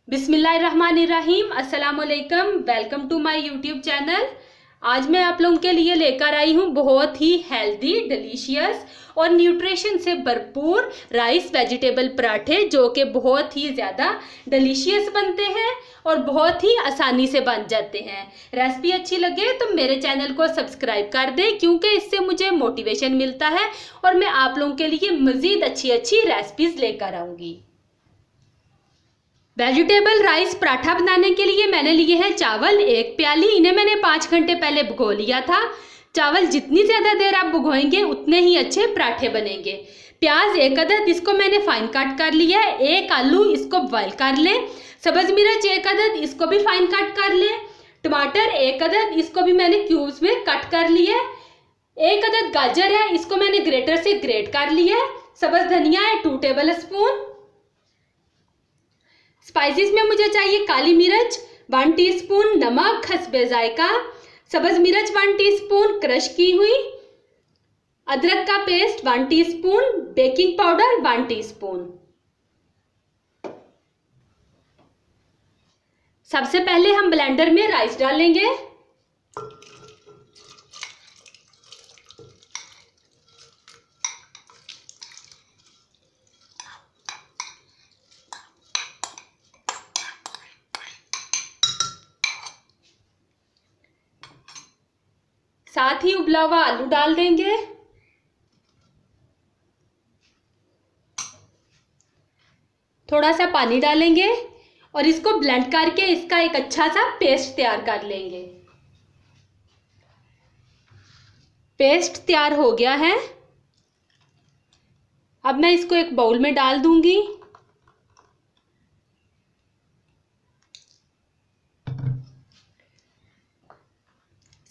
बिस्मिल्लाहिर्रहमानिर्रहीम, अस्सलाम वालेकुम। Welcome to my YouTube channel. आज मैं आप लोगों के लिए लेकर आई हूँ बहुत ही हेल्दी, डिलीशियस और न्यूट्रिशन से भरपूर राइस वेजिटेबल पराठे, जो कि बहुत ही ज़्यादा डिलीशियस बनते हैं और बहुत ही आसानी से बन जाते हैं। रेसिपी अच्छी लगे तो मेरे चैनल को सब्सक्राइब कर दें, क्योंकि इससे मुझे मोटिवेशन मिलता है और मैं आप लोगों के लिए मज़ीद अच्छी अच्छी रेसिपीज़ लेकर आऊँगी। वेजिटेबल राइस पराठा बनाने के लिए मैंने लिए हैं चावल 1 प्याली। इन्हें मैंने 5 घंटे पहले भिगो लिया था। चावल जितनी ज़्यादा देर आप भिगोएंगे उतने ही अच्छे पराठे बनेंगे। प्याज 1 अदद, इसको मैंने फाइन कट कर लिया है। 1 आलू, इसको बॉयल कर लें। सब्ज़ मिर्च 1 अदद, इसको भी फाइन कट कर लें। टमाटर 1 अदद, इसको भी मैंने क्यूब्स में कट कर लिया है। 1 अदद गाजर है, इसको मैंने ग्रेटर से ग्रेट कर लिया है। सब्ज़ धनिया है 2 टेबल स्पून। स्पाइसेस में मुझे चाहिए काली मिर्च 1 टीस्पून, नमक हस्बे जायका, सब्ज़ मिर्च 1 टीस्पून क्रश की हुई, अदरक का paste 1 teaspoon, baking powder 1 teaspoon. सबसे पहले हम ब्लेंडर में राइस डालेंगे। साथ ही उबला हुआ आलू डाल देंगे। थोड़ा सा पानी डालेंगे और इसको ब्लेंड करके इसका एक अच्छा सा पेस्ट तैयार कर लेंगे। पेस्ट तैयार हो गया है। अब मैं इसको एक बाउल में डाल दूंगी।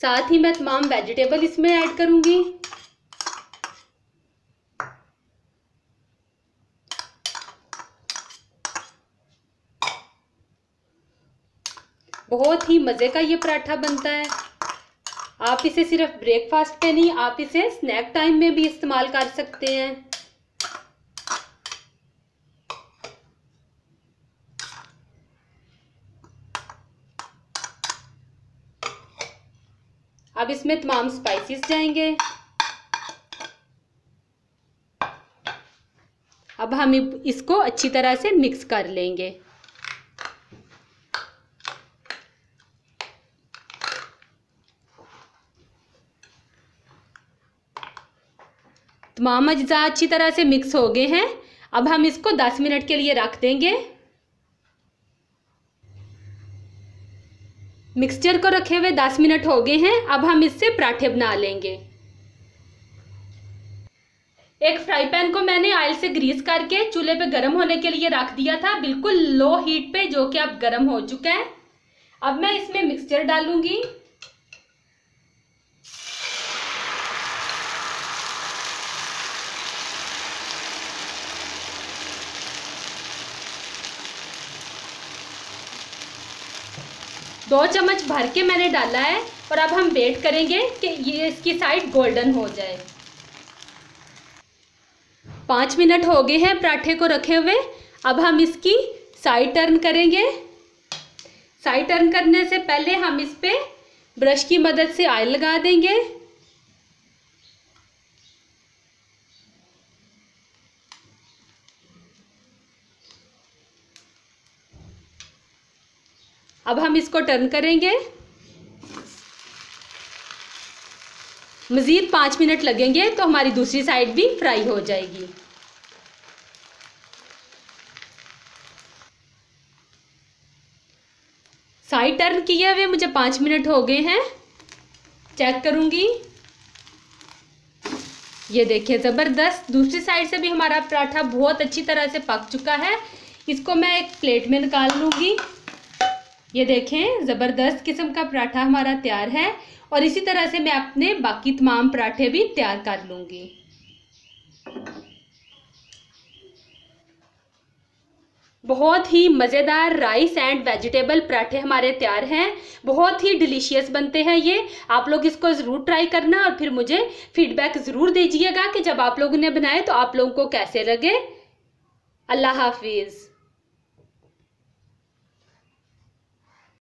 साथ ही मैं तमाम वेजिटेबल इसमें ऐड करूंगी। बहुत ही मज़े का ये पराठा बनता है। आप इसे सिर्फ ब्रेकफास्ट पे नहीं, आप इसे स्नैक टाइम में भी इस्तेमाल कर सकते हैं। अब इसमें तमाम स्पाइसेस जाएंगे। अब हम इसको अच्छी तरह से मिक्स कर लेंगे। तमाम अज्जा अच्छी तरह से मिक्स हो गए हैं। अब हम इसको 10 मिनट के लिए रख देंगे। मिक्सचर को रखे हुए 10 मिनट हो गए हैं। अब हम इससे पराठे बना लेंगे। एक फ्राई पैन को मैंने ऑयल से ग्रीस करके चूल्हे पे गर्म होने के लिए रख दिया था, बिल्कुल लो हीट पे, जो कि अब गर्म हो चुका है। अब मैं इसमें मिक्सचर डालूंगी। दो चम्मच भर के मैंने डाला है और अब हम वेट करेंगे कि ये इसकी साइड गोल्डन हो जाए। 5 मिनट हो गए हैं पराठे को रखे हुए। अब हम इसकी साइड टर्न करेंगे। साइड टर्न करने से पहले हम इस पे ब्रश की मदद से ऑयल लगा देंगे। अब हम इसको टर्न करेंगे। मज़ीद 5 मिनट लगेंगे तो हमारी दूसरी साइड भी फ्राई हो जाएगी। साइड टर्न किए हुए मुझे 5 मिनट हो गए हैं। चेक करूंगी। ये देखिए, ज़बरदस्त दूसरी साइड से भी हमारा पराठा बहुत अच्छी तरह से पक चुका है। इसको मैं एक प्लेट में निकाल लूँगी। ये देखें, ज़बरदस्त किस्म का पराठा हमारा तैयार है और इसी तरह से मैं अपने बाकी तमाम पराठे भी तैयार कर लूँगी। बहुत ही मज़ेदार राइस एंड वेजिटेबल पराठे हमारे तैयार हैं। बहुत ही डिलीशियस बनते हैं ये। आप लोग इसको ज़रूर ट्राई करना और फिर मुझे फीडबैक ज़रूर दीजिएगा कि जब आप लोगों ने बनाए तो आप लोगों को कैसे लगे। अल्लाह हाफिज़।